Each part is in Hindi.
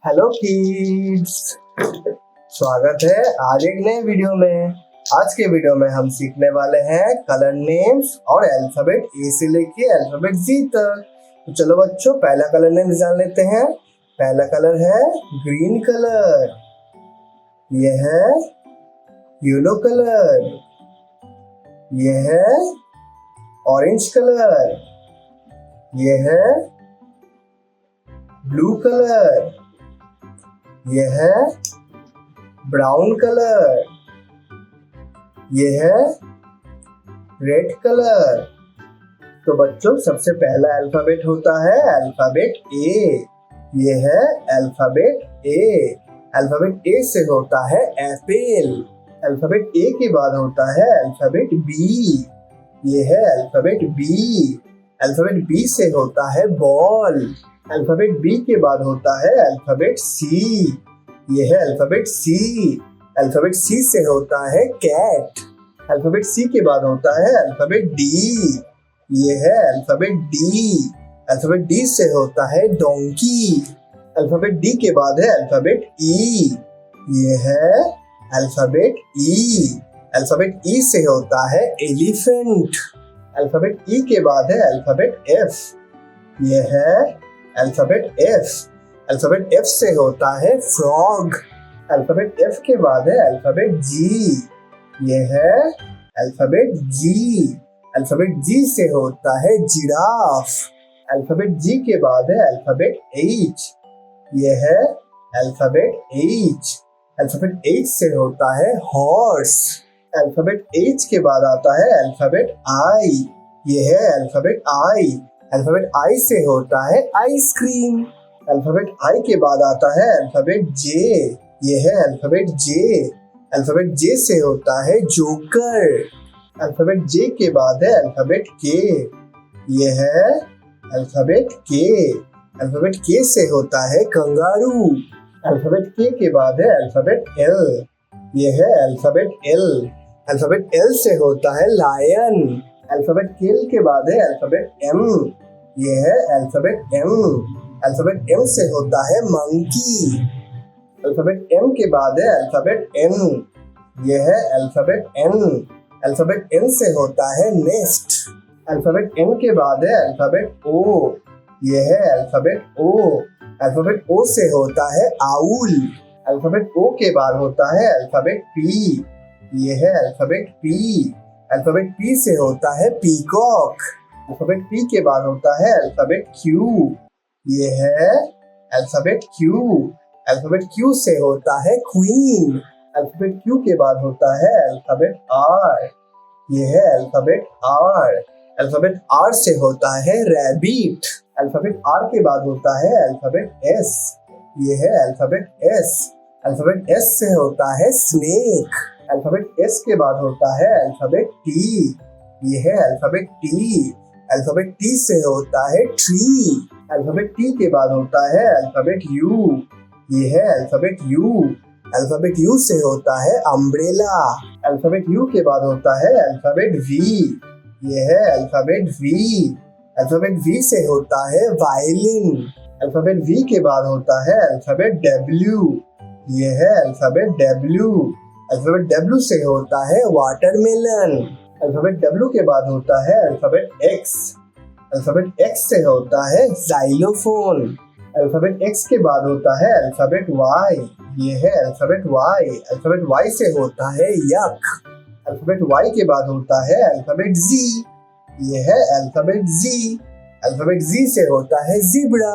हेलो किड्स, स्वागत है आज एक नए वीडियो में। आज के वीडियो में हम सीखने वाले हैं कलर नेम्स और अल्फाबेट ए से लेके अल्फाबेट जी तक। तो चलो बच्चों, पहला कलर नेम जान लेते हैं। पहला कलर है ग्रीन कलर, ये है येलो कलर, ये है ऑरेंज कलर, ये है ब्लू कलर, ये है ब्राउन कलर, ये है रेड कलर। तो बच्चों, सबसे पहला अल्फाबेट होता है अल्फाबेट ए, ये है अल्फाबेट ए। अल्फाबेट ए से होता है एप्पल। अल्फाबेट ए के बाद होता है अल्फाबेट बी, ये है अल्फाबेट बी। अल्फाबेट बी से होता है बॉल। अल्फाबेट बी के बाद होता है अल्फाबेट सी, ये है अल्फाबेट सी। अल्फाबेट सी से होता है कैट। अल्फाबेट सी के बाद होता है अल्फाबेट डी, ये है अल्फाबेट डी। अल्फाबेट डी से होता है डोंकी। अल्फाबेट डी के बाद है अल्फाबेट ई, ये है अल्फाबेट ई। अल्फाबेट ई से होता है एलिफेंट। अल्फाबेट ई के बाद है अल्फाबेट एफ, ये है अल्फाबेट एफ। अल्फाबेट एफ से होता है फ्रॉग। अल्फाबेट एफ के बाद है अल्फाबेट जी, ये है अल्फाबेट जी। अल्फाबेट जी से होता है जिराफ। अल्फाबेट जी के बाद है अल्फाबेट एच, ये है अल्फाबेट एच। अल्फाबेट एच से होता है हॉर्स। अल्फाबेट एच के बाद आता है अल्फाबेट आई, ये है अल्फाबेट आई। अल्फाबेट आई से होता है आइसक्रीम। अल्फाबेट आई के बाद आता है अल्फाबेट जे, ये है अल्फाबेट जे। अल्फाबेट जे से होता है जोकर। अल्फाबेट जे के बाद है अल्फाबेट के, ये है अल्फाबेट के। अल्फाबेट के से होता है कंगारू। अल्फाबेट के बाद है अल्फाबेट एल, ये है अल्फाबेट एल। अल्फाबेट एल से होता है लायन। अल्फाबेट एल के बाद है अल्फाबेट एम, ये है अल्फाबेट एम। अल्फाबेट एम से होता है मंकी। अल्फाबेट एम के बाद है अल्फाबेट एन, ये है अल्फाबेट एन। अल्फाबेट एन से होता है नेस्ट। अल्फाबेट एन के बाद है अल्फाबेट ओ, ये है अल्फाबेट ओ। अल्फाबेट ओ से होता है आउल। अल्फाबेट ओ के बाद होता है अल्फाबेट पी, ये है अल्फाबेट पी। अल्फाबेट पी से होता है पीकॉक। अल्फाबेट पी के बाद होता है अल्फाबेट क्यू, ये है अल्फाबेट क्यू। अल्फाबेट क्यू से होता है क्वीन। अल्फाबेट क्यू के बाद होता है अल्फाबेट आर, ये है अल्फाबेट आर। अल्फाबेट आर से होता है रैबिट। अल्फाबेट आर के बाद होता है अल्फाबेट एस, ये है अल्फाबेट एस। अल्फाबेट एस से होता है स्नेक। अल्फाबेट एस के बाद होता है अल्फाबेट टी, ये है अल्फाबेट टी। अल्फाबेट टी से होता है ट्री। अल्फाबेट टी के बाद होता है अल्फाबेट यू, ये है अल्फाबेट यू। अल्फाबेट यू से होता है अम्ब्रेला। अल्फाबेट यू के बाद होता है अल्फाबेट वी, ये है अल्फाबेट वी। अल्फाबेट वी से होता है वायलिन। अल्फाबेट वी के बाद होता है अल्फाबेट डब्ल्यू, ये है अल्फाबेट डब्ल्यू। अल्फाबेट डब्ल्यू से होता है वाटरमेलन। अल्फाबेट डब्ल्यू के बाद होता है अल्फाबेट एक्स। अल्फाबेट एक्स से होता है जाइलोफोन। अल्फाबेट एक्स के बाद होता है अल्फाबेट वाई, ये है अल्फाबेट वाई। अल्फाबेट वाई से होता है यक। अल्फाबेट वाई के बाद होता है अल्फाबेट जी, ये है अल्फाबेट जी। अल्फाबेट जी से होता है ज़ीब्रा।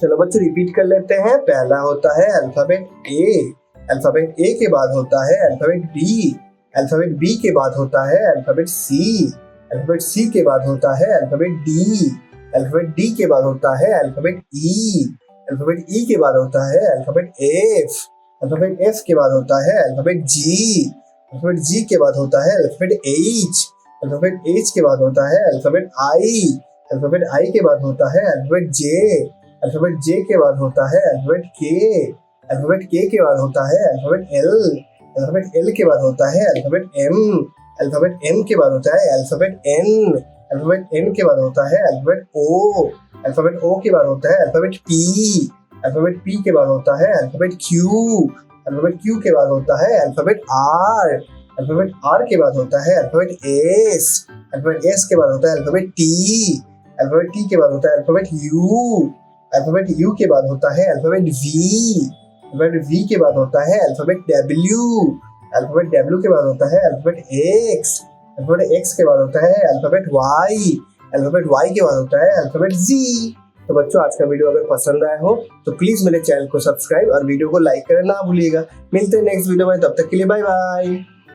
चलो बच्चों, रिपीट कर लेते हैं। पहला होता है अल्फाबेट ए। अल्फाबेट ए के बाद होता है अल्फाबेट बी। अल्फाबेट बी के बाद होता है अल्फाबेट सी। अल्फाबेट सी के बाद होता है अल्फाबेट डी। अल्फाबेट डी के बाद होता है अल्फाबेट ई। अल्फाबेट ई के बाद होता है अल्फाबेट एफ। अल्फाबेट एफ के बाद होता है अल्फाबेट जी। अल्फाबेट जी के बाद होता है अल्फाबेट एच। अल्फाबेट एच के बाद होता है अल्फाबेट आई। अल्फाबेट आई के बाद होता है अल्फाबेट जे। अल्फाबेट जे के बाद होता है अल्फाबेट के। अल्फाबेट के के बाद होता है अल्फाबेट एल। अल्फाबेट एल के बाद होता है अल्फाबेट एम। अल्फाबेट एम के बाद होता है अल्फाबेट एन। अल्फाबेट एन के बाद होता है अल्फाबेट ओ। अल्फाबेट ओ के बाद होता है अल्फाबेट पी। अल्फाबेट P के बाद होता है अल्फाबेट Q, अल्फाबेट Q के बाद होता है अल्फाबेट R, अल्फाबेट R के बाद होता है अल्फाबेट S, अल्फाबेट S के बाद होता है अल्फाबेट T, अल्फाबेट T के बाद होता है अल्फाबेट U, अल्फाबेट U के बाद होता है अल्फाबेट V, अल्फाबेट V के बाद होता है अल्फाबेट W, अल्फाबेट W के बाद होता है अल्फाबेट X, अल्फाबेट X के बाद होता है अल्फाबेट Y, अल्फाबेट Y के बाद होता है अल्फाबेट Z। तो बच्चों आज का वीडियो अगर पसंद आया हो तो प्लीज मेरे चैनल को सब्सक्राइब और वीडियो को लाइक करना ना भूलिएगा। मिलते हैं नेक्स्ट वीडियो में, तब तक के लिए बाय बाय।